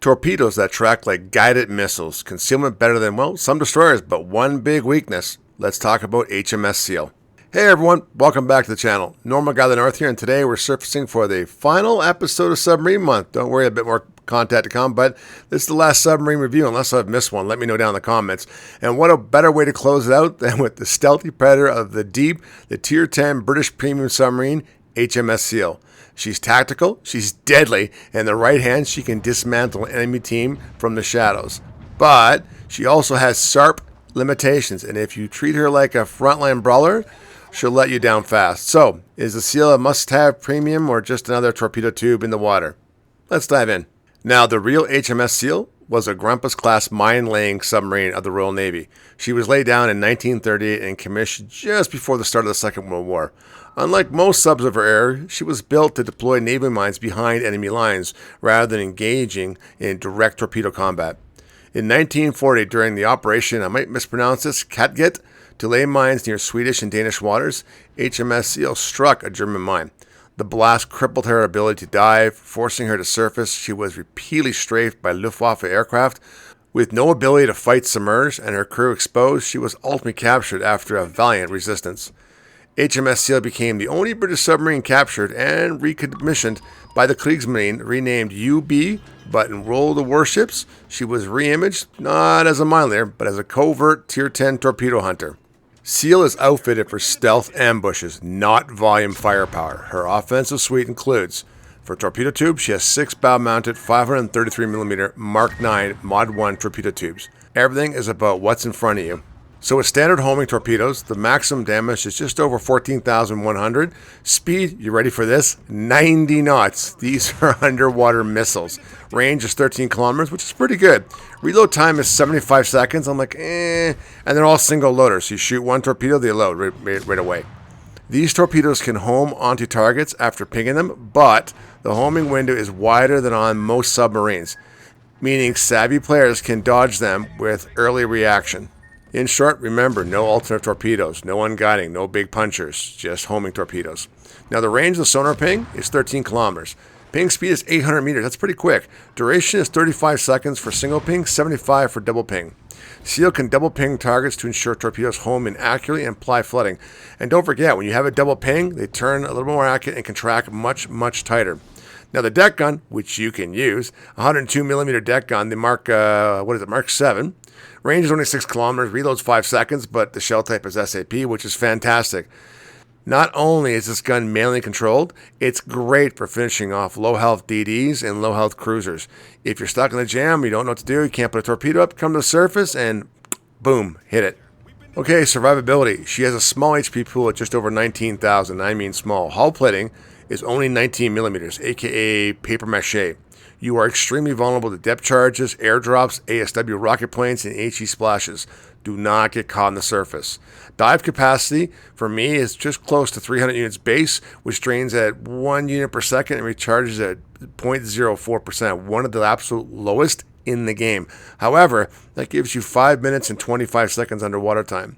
Torpedoes that track like guided missiles. Concealment better than, well, some destroyers, but one big weakness. Let's talk about HMS Seal. Hey everyone, welcome back to the channel. Normal Guy of the North here, and today we're surfacing for the final episode of Submarine Month. Don't worry, a bit more content to come, but this is the last submarine review, unless I've missed one. Let me know down in the comments. And what a better way to close it out than with the stealthy predator of the deep, the Tier 10 British premium submarine, HMS Seal. She's tactical, she's deadly, and in the right hand she can dismantle an enemy team from the shadows. But she also has sharp limitations, and if you treat her like a frontline brawler, she'll let you down fast. So, is the Seal a must-have premium or just another torpedo tube in the water? Let's dive in. Now, the real HMS Seal was a Grumpus-class mine-laying submarine of the Royal Navy. She was laid down in 1938 and commissioned just before the start of the Second World War. Unlike most subs of her era, she was built to deploy Navy mines behind enemy lines rather than engaging in direct torpedo combat. In 1940, during the operation, I might mispronounce this, Kattegat, to lay mines near Swedish and Danish waters, HMS Seal struck a German mine. The blast crippled her ability to dive, forcing her to surface. She was repeatedly strafed by Luftwaffe aircraft. With no ability to fight submerged and her crew exposed, she was ultimately captured after a valiant resistance. HMS Seal became the only British submarine captured and recommissioned by the Kriegsmarine, renamed UB, but in World of Warships, she was re-imaged not as a mine layer, but as a covert Tier 10 torpedo hunter. Seal is outfitted for stealth ambushes, not volume firepower. Her offensive suite includes, for torpedo tubes, she has 6 bow-mounted 533mm Mark 9 Mod 1 torpedo tubes. Everything is about what's in front of you. So with standard homing torpedoes, the maximum damage is just over 14,100. Speed, you ready for this? 90 knots. These are underwater missiles. Range is 13 kilometers, which is pretty good. Reload time is 75 seconds. I'm like, And they're all single loaders. So you shoot one torpedo, they load right away. These torpedoes can home onto targets after pinging them, but the homing window is wider than on most submarines, meaning savvy players can dodge them with early reaction. In short, remember, no alternate torpedoes, no unguiding, no big punchers, just homing torpedoes. Now, the range of the sonar ping is 13 kilometers. Ping speed is 800 meters. That's pretty quick. Duration is 35 seconds for single ping, 75 for double ping. Seal can double ping targets to ensure torpedoes home in accurately and apply flooding. And don't forget, when you have a double ping, they turn a little more accurate and can track much tighter. Now, the deck gun, which you can use, 102mm deck gun, the Mark 7. Range is only 6 kilometers, reloads 5 seconds, but the shell type is SAP, which is fantastic. Not only is this gun manually controlled, it's great for finishing off low-health DDs and low-health cruisers. If you're stuck in the jam, you don't know what to do, you can't put a torpedo up, come to the surface, and boom, hit it. Okay, survivability. She has a small HP pool at just over 19,000. I mean small. Hull plating is only 19mm, aka paper mache. You are extremely vulnerable to depth charges, airdrops, ASW rocket planes, and HE splashes. Do not get caught on the surface. Dive capacity, for me, is just close to 300 units base, which drains at 1 unit per second and recharges at 0.04%, one of the absolute lowest in the game. However, that gives you 5 minutes and 25 seconds underwater time.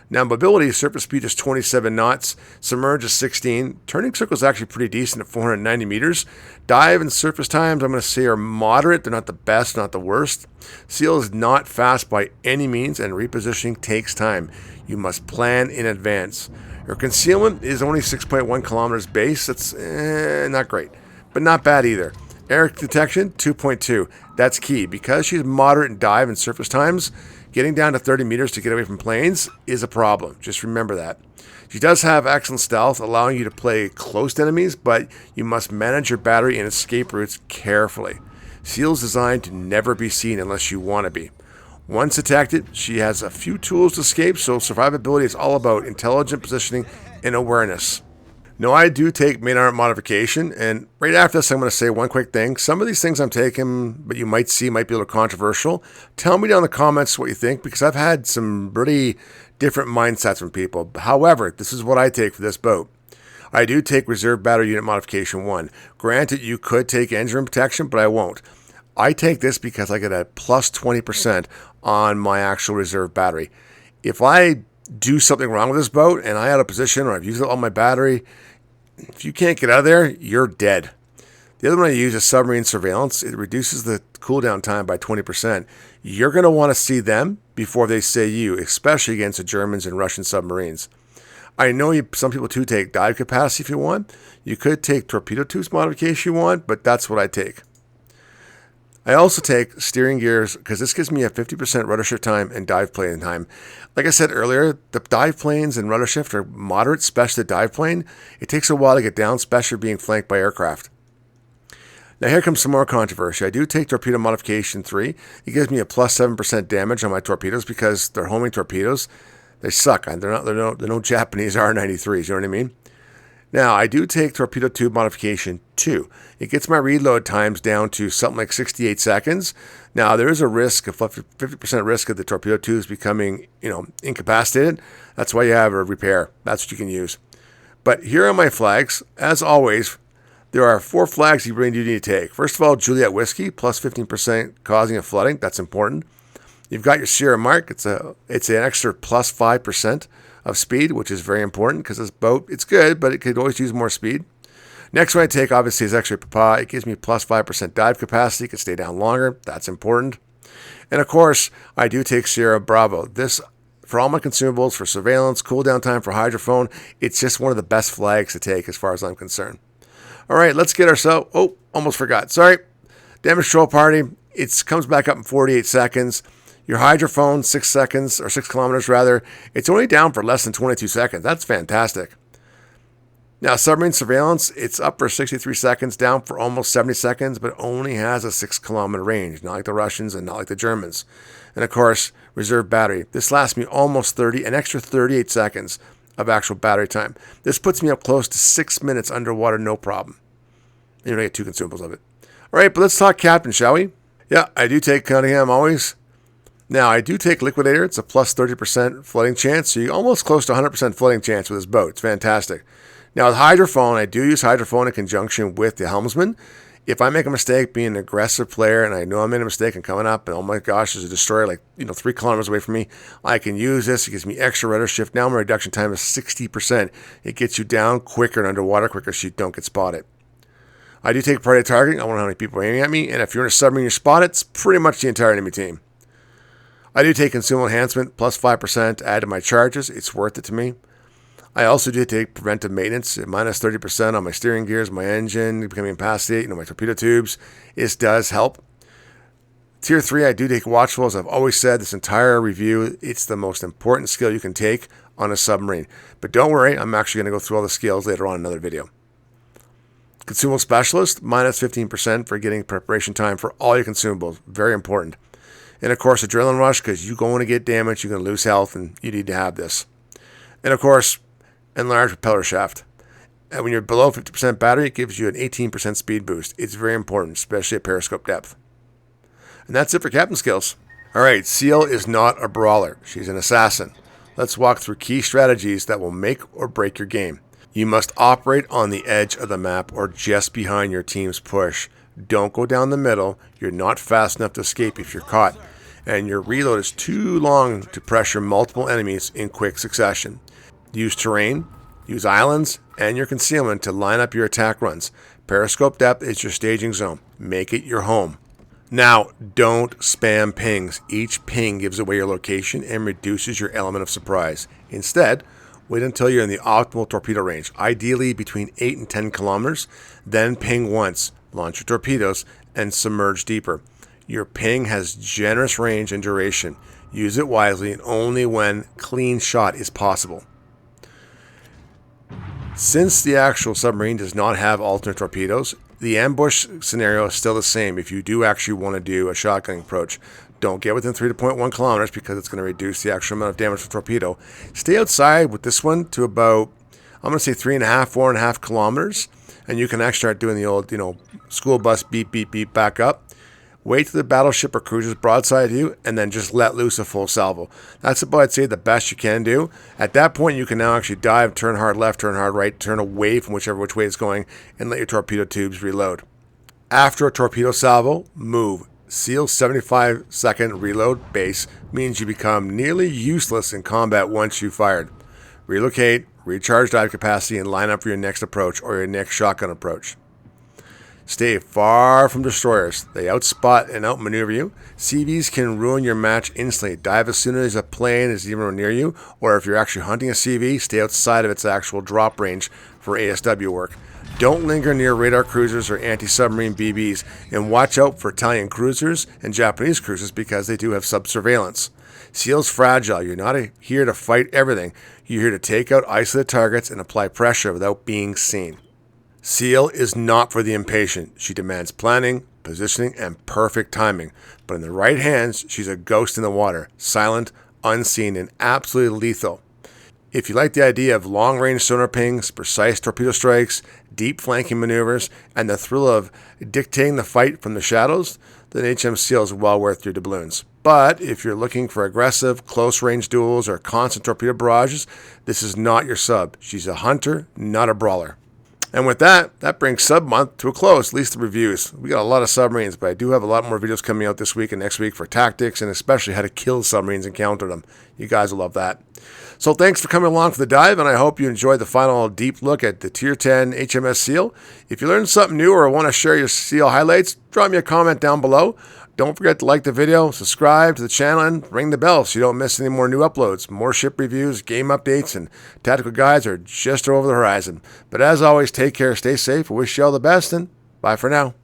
Now, mobility, surface speed is 27 knots, submerge is 16, turning circle is actually pretty decent at 490 meters. Dive and surface times, I'm going to say, are moderate. They're not the best, not the worst. Seal is not fast by any means, and repositioning takes time. You must plan in advance. Her concealment is only 6.1 kilometers base. That's not great, but not bad either. Air detection, 2.2. That's key. Because she's moderate in dive and surface times, getting down to 30 meters to get away from planes is a problem. Just remember that. She does have excellent stealth, allowing you to play close to enemies, but you must manage your battery and escape routes carefully. Seal is designed to never be seen unless you want to be. Once detected, she has a few tools to escape, so survivability is all about intelligent positioning and awareness. Now, I do take main armament modification, and right after this, I'm going to say one quick thing. Some of these things I'm taking, but you might see, might be a little controversial. Tell me down in the comments what you think, because I've had some really different mindsets from people. However, this is what I take for this boat. I do take reserve battery unit modification 1. Granted, you could take engine room protection, but I won't. I take this because I get a plus 20% on my actual reserve battery. If I do something wrong with this boat and I out of position or I've used up all my battery, if you can't get out of there, you're dead. The other one I use is submarine surveillance. It reduces the cooldown time by 20%. You're going to want to see them before they say you, especially against the Germans and Russian submarines. I know some people too take dive capacity if you want. You could take torpedo tubes modification if you want, but that's what I take. I also take steering gears because this gives me a 50% rudder shift time and dive plane time. Like I said earlier, the dive planes and rudder shift are moderate, especially the dive plane. It takes a while to get down, especially being flanked by aircraft. Now here comes some more controversy. I do take torpedo modification 3. It gives me a plus 7% damage on my torpedoes because they're homing torpedoes. They suck. They're no Japanese R93s, you know what I mean? Now, I do take torpedo tube modification 2. It gets my reload times down to something like 68 seconds. Now, there is a risk, a 50% risk of the torpedo tubes becoming, incapacitated. That's why you have a repair. That's what you can use. But here are my flags. As always, there are 4 flags you really do need to take. First of all, Juliet Whiskey, plus 15% causing a flooding. That's important. You've got your Sierra Mark. It's an extra plus 5% of speed, which is very important because this boat, it's good, but it could always use more speed. Next one I take, obviously, is X-ray Papa. It gives me plus 5% dive capacity. It can stay down longer. That's important. And of course, I do take Sierra Bravo. This, for all my consumables, for surveillance, cooldown time for hydrophone, it's just one of the best flags to take as far as I'm concerned. All right, let's get ourselves, almost forgot. Sorry. Damage control party. It comes back up in 48 seconds. Your hydrophone, 6 seconds, or 6 kilometers rather, it's only down for less than 22 seconds. That's fantastic. Now, submarine surveillance, it's up for 63 seconds, down for almost 70 seconds, but only has a 6-kilometer range, not like the Russians and not like the Germans. And of course, reserve battery. This lasts me almost an extra 38 seconds of actual battery time. This puts me up close to 6 minutes underwater, no problem. And you're going to get 2 consumables of it. All right, but let's talk captain, shall we? Yeah, I do take Cunningham always. Now, I do take Liquidator. It's a plus 30% flooding chance, so you're almost close to 100% flooding chance with this boat. It's fantastic. Now, with Hydrophone, I do use Hydrophone in conjunction with the helmsman. If I make a mistake being an aggressive player and I know I made a mistake and coming up and, oh my gosh, there's a destroyer like 3 kilometers away from me, I can use this. It gives me extra rudder shift. Now my reduction time is 60%. It gets you down quicker and underwater quicker so you don't get spotted. I do take priority targeting. I want to know how many people are aiming at me, and if you're in a submarine you spot it, it's pretty much the entire enemy team. I do take consumable enhancement, plus 5% to add to my charges. It's worth it to me. I also do take preventive maintenance, minus 30% on my steering gears, my engine, becoming incapacitated, my torpedo tubes. It does help. Tier 3, I do take watchful. As I've always said, this entire review, it's the most important skill you can take on a submarine. But don't worry, I'm actually going to go through all the skills later on in another video. Consumable specialist, minus 15% for getting preparation time for all your consumables. Very important. And of course, adrenaline rush, because you're going to get damaged, you're going to lose health, and you need to have this. And of course, enlarged propeller shaft. And when you're below 50% battery, it gives you an 18% speed boost. It's very important, especially at periscope depth. And that's it for captain skills. Alright, Seal is not a brawler. She's an assassin. Let's walk through key strategies that will make or break your game. You must operate on the edge of the map or just behind your team's push. Don't go down the middle. You're not fast enough to escape if you're caught. And your reload is too long to pressure multiple enemies in quick succession. Use terrain, use islands, and your concealment to line up your attack runs. Periscope depth is your staging zone. Make it your home. Now, don't spam pings. Each ping gives away your location and reduces your element of surprise. Instead, wait until you're in the optimal torpedo range, ideally between 8 and 10 kilometers, then ping once, launch your torpedoes, and submerge deeper. Your ping has generous range and duration. Use it wisely and only when clean shot is possible. Since the actual submarine does not have alternate torpedoes, the ambush scenario is still the same if you do actually want to do a shotgun approach. Don't get within 3.1 kilometers because it's going to reduce the actual amount of damage from torpedo. Stay outside with this one to about, I'm going to say 3.5, 4.5 kilometers, and you can actually start doing the old, school bus beep, beep, beep, back up. Wait till the battleship or cruiser's broadside you, and then just let loose a full salvo. That's about, I'd say, the best you can do. At that point, you can now actually dive, turn hard left, turn hard right, turn away from which way it's going, and let your torpedo tubes reload. After a torpedo salvo, move. Seal's 75-second reload base means you become nearly useless in combat once you've fired. Relocate, recharge dive capacity, and line up for your next approach or your next shotgun approach. Stay far from destroyers. They outspot and outmaneuver you. CVs can ruin your match instantly. Dive as soon as a plane is even near you, or if you're actually hunting a CV, stay outside of its actual drop range for ASW work. Don't linger near radar cruisers or anti-submarine BBs, and watch out for Italian cruisers and Japanese cruisers because they do have sub-surveillance. SEAL's fragile. You're not here to fight everything. You're here to take out isolated targets and apply pressure without being seen. SEAL is not for the impatient. She demands planning, positioning, and perfect timing. But in the right hands, she's a ghost in the water, silent, unseen, and absolutely lethal. If you like the idea of long-range sonar pings, precise torpedo strikes, deep flanking maneuvers, and the thrill of dictating the fight from the shadows, then HMS Seal is well worth your doubloons. But if you're looking for aggressive, close-range duels or constant torpedo barrages, this is not your sub. She's a hunter, not a brawler. And with that, that brings Sub Month to a close, at least the reviews. We got a lot of submarines, but I do have a lot more videos coming out this week and next week for tactics and especially how to kill submarines and counter them. You guys will love that. So thanks for coming along for the dive, and I hope you enjoyed the final deep look at the Tier 10 HMS Seal. If you learned something new or want to share your Seal highlights, drop me a comment down below. Don't forget to like the video, subscribe to the channel, and ring the bell so you don't miss any more new uploads. More ship reviews, game updates, and tactical guides are just over the horizon. But as always, take care, stay safe, I wish you all the best, and bye for now.